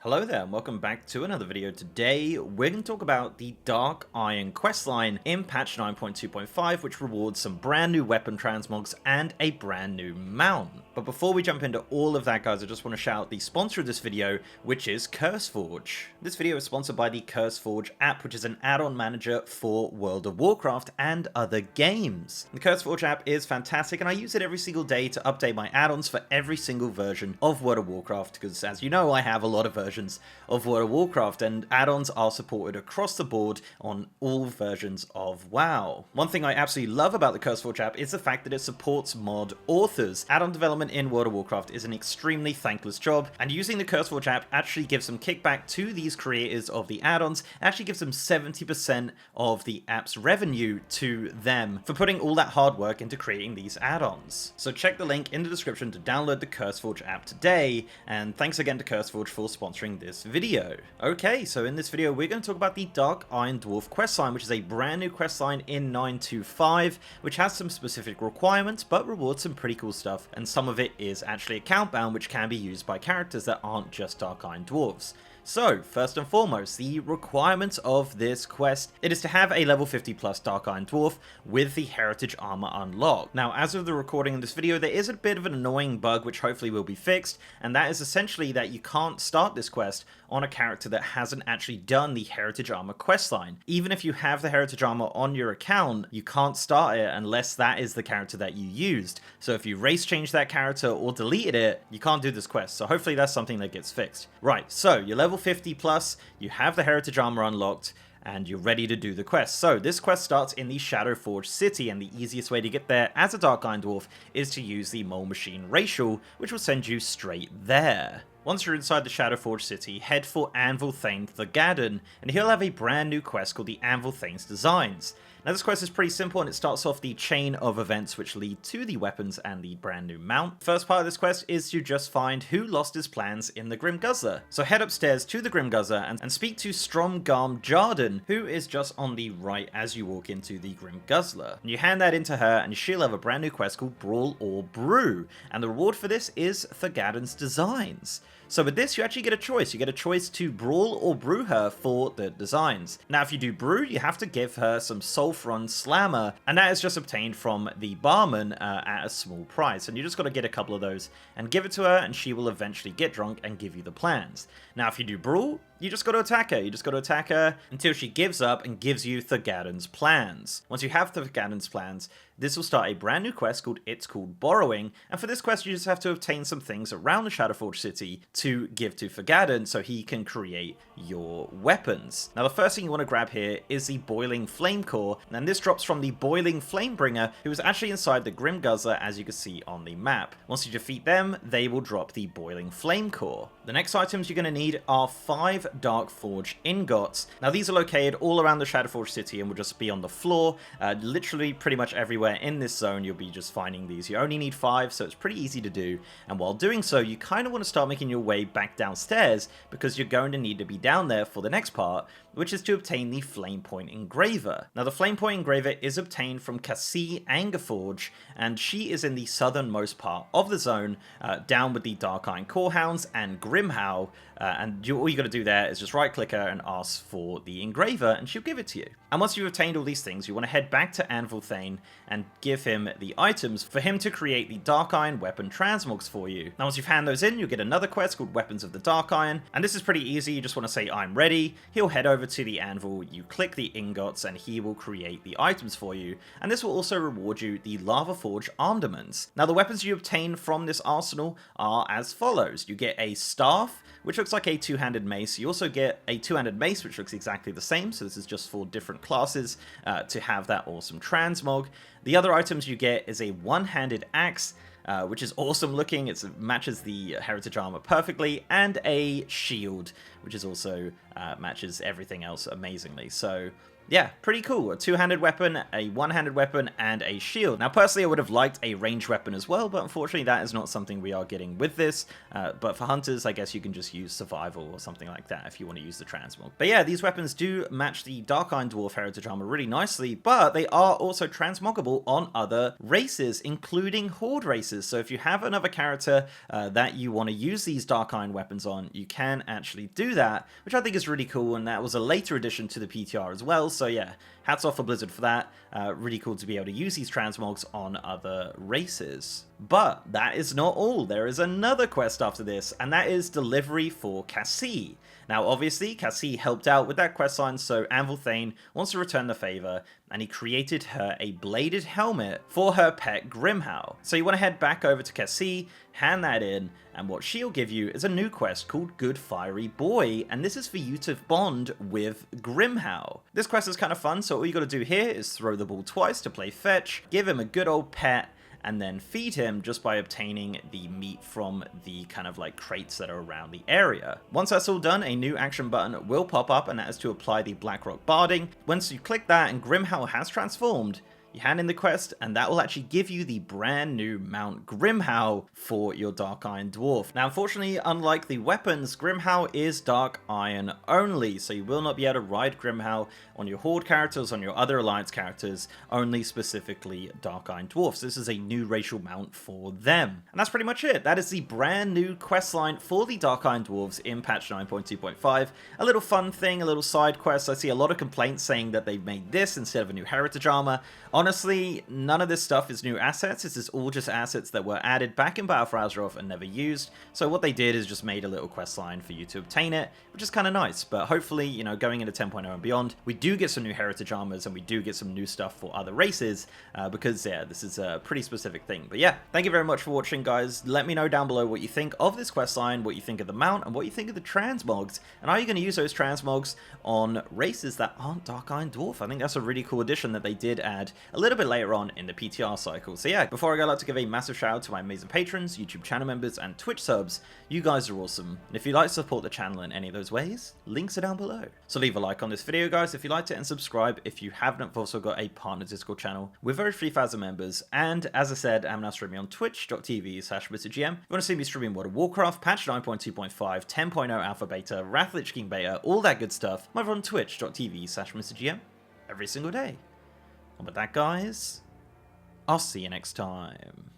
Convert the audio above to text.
Hello there and welcome back to another video. Today we're going to talk about the Dark Iron questline in patch 9.2.5, which rewards some brand new weapon transmogs and a brand new mount. But before we jump into all of that, guys, I just want to shout out the sponsor of this video, which is CurseForge. This video is sponsored by the CurseForge app, which is an add-on manager for World of Warcraft and other games. The CurseForge app is fantastic and I use it every single day to update my add-ons for every single version of World of Warcraft, because as you know, I have a lot of versions of World of Warcraft and add-ons are supported across the board on all versions of WoW. One thing I absolutely love about the CurseForge app is the fact that it supports mod authors. Add-on development in World of Warcraft is an extremely thankless job, and using the CurseForge app actually gives some kickback to these creators of the add-ons, actually gives them 70% of the app's revenue to them for putting all that hard work into creating these add-ons. So check the link in the description to download the CurseForge app today, and thanks again to CurseForge for sponsoring this video. Okay, so in this video we're going to talk about the Dark Iron Dwarf questline, which is a brand new questline in 9.2.5, which has some specific requirements but rewards some pretty cool stuff, and some of it is actually account bound, which can be used by characters that aren't just Dark Iron Dwarves. So, first and foremost, the requirements of this quest, it is to have a level 50 plus Dark Iron Dwarf with the Heritage Armor unlocked. Now, as of the recording of this video, there is a bit of an annoying bug which hopefully will be fixed, and that is essentially that you can't start this quest on a character that hasn't actually done the Heritage Armor questline. Even if you have the Heritage Armor on your account, you can't start it unless that is the character that you used. So if you race changed that character or deleted it, you can't do this quest. So hopefully that's something that gets fixed. Right, so you're level 50 plus, you have the Heritage Armor unlocked, and you're ready to do the quest. So this quest starts in the Shadowforge city, and the easiest way to get there as a Dark Iron Dwarf is to use the Mole Machine Racial, which will send you straight there. Once you're inside the Shadowforge city, head for Anvil Thane Thurgadon, and he'll have a brand new quest called the Anvil Thane's Designs. Now this quest is pretty simple, and it starts off the chain of events which lead to the weapons and the brand new mount. The first part of this quest is to just find who lost his plans in the Grim Guzzler. So head upstairs to the Grim Guzzler and speak to Stromgarm Jarden, who is just on the right as you walk into the Grim Guzzler. And you hand that into her and she'll have a brand new quest called Brawl or Brew, and the reward for this is Thurgadon's Designs. So with this, you actually get a choice. You get a choice to brawl or brew her for the designs. Now, if you do brew, you have to give her some Sulfuron Slammer, and that is just obtained from the barman at a small price. And you just got to get a couple of those and give it to her, and she will eventually get drunk and give you the plans. Now, if you do brawl, you just got to attack her. You just got to attack her until she gives up and gives you Thurgadon's plans. Once you have Thurgadon's plans, this will start a brand new quest called It's Called Borrowing, and for this quest you just have to obtain some things around the Shadowforge city to give to Thurgadon so he can create your weapons. Now the first thing you want to grab here is the Boiling Flame Core, and this drops from the Boiling Flamebringer, who is actually inside the Grim Guzzler as you can see on the map. Once you defeat them, they will drop the Boiling Flame Core. The next items you're going to need are 5 Dark Forge ingots. Now these are located all around the Shadowforge city and will just be on the floor, literally pretty much everywhere in this zone you'll be just finding these. You only need 5, so it's pretty easy to do, and while doing so you kind of want to start making your way back downstairs because you're going to need to be down there for the next part, which is to obtain the Flame Point Engraver. Now the Flame Point Engraver is obtained from Cassie Angerforge, and she is in the southernmost part of the zone, down with the Dark Iron Corehounds and Grimhowl, and all you got to do there is just right click her and ask for the engraver and she'll give it to you. And once you've obtained all these things, you want to head back to Anvil Thane and give him the items for him to create the Dark Iron weapon transmogs for you. Now once you've handed those in, you'll get another quest called Weapons of the Dark Iron, and this is pretty easy. You just want to say I'm ready, he'll head over to the anvil, you click the ingots and he will create the items for you, and this will also reward you the Lava Forge Armaments. Now the weapons you obtain from this arsenal are as follows. You get a staff, which looks like a two-handed mace. You also get a two-handed mace, which looks exactly the same, so this is just for different classes to have that awesome transmog. The other items you get is a one-handed axe, which is awesome looking. It matches the Heritage Armor perfectly, and a shield, which is also matches everything else amazingly. So yeah, pretty cool. A two-handed weapon, a one-handed weapon, and a shield. Now, personally, I would have liked a ranged weapon as well, but unfortunately, that is not something we are getting with this. But for hunters, I guess you can just use survival or something like that if you want to use the transmog. But yeah, these weapons do match the Dark Iron Dwarf heritage armor really nicely, but they are also transmoggable on other races, including Horde races. So if you have another character that you want to use these Dark Iron weapons on, you can actually do that, which I think is really cool, and that was a later addition to the PTR as well. So yeah, hats off for Blizzard for that. Really cool to be able to use these transmogs on other races. But that is not all. There is another quest after this, and that is delivery for Cassie. Now, obviously, Cassie helped out with that questline, so Anvil Thane wants to return the favor, and he created her a bladed helmet for her pet Grimhowl. So you want to head back over to Cassie, hand that in, and what she'll give you is a new quest called Good Fiery Boy, and this is for you to bond with Grimhowl. This quest is kind of fun, so all you got to do here is throw the ball twice to play fetch, give him a good old pet, and then feed him just by obtaining the meat from the kind of like crates that are around the area. Once that's all done, a new action button will pop up, and that is to apply the Blackrock Barding. Once you click that and Grimhowl has transformed, you hand in the quest, and that will actually give you the brand new Mount Grimhowl for your Dark Iron Dwarf. Now, unfortunately, unlike the weapons, Grimhowl is Dark Iron only, so you will not be able to ride Grimhowl on your Horde characters, on your other Alliance characters, only specifically Dark Iron Dwarfs. This is a new racial mount for them. And that's pretty much it. That is the brand new questline for the Dark Iron Dwarves in patch 9.2.5. A little fun thing, a little side quest. I see a lot of complaints saying that they've made this instead of a new heritage armor. Honestly, none of this stuff is new assets. This is all just assets that were added back in Battle for Azeroth and never used. So what they did is just made a little quest line for you to obtain it, which is kind of nice. But hopefully, you know, going into 10.0 and beyond, we do get some new heritage armors and we do get some new stuff for other races because, yeah, this is a pretty specific thing. But yeah, thank you very much for watching, guys. Let me know down below what you think of this quest line, what you think of the mount, and what you think of the transmogs. And are you going to use those transmogs on races that aren't Dark Iron Dwarf? I think that's a really cool addition that they did add a little bit later on in the PTR cycle. So yeah, before I go, I'd like to give a massive shout out to my amazing patrons, YouTube channel members, and Twitch subs. You guys are awesome. And if you'd like to support the channel in any of those ways, links are down below. So leave a like on this video, guys, if you liked it, and subscribe if you haven't. I've also got a partner Discord channel with over 3,000 members. And as I said, I'm now streaming on twitch.tv/MrGM. If you want to see me streaming World of Warcraft, patch 9.2.5, 10.0 alpha beta, Wrath Lich King beta, all that good stuff, I'm over on twitch.tv/MrGM every single day. And with that, guys, I'll see you next time.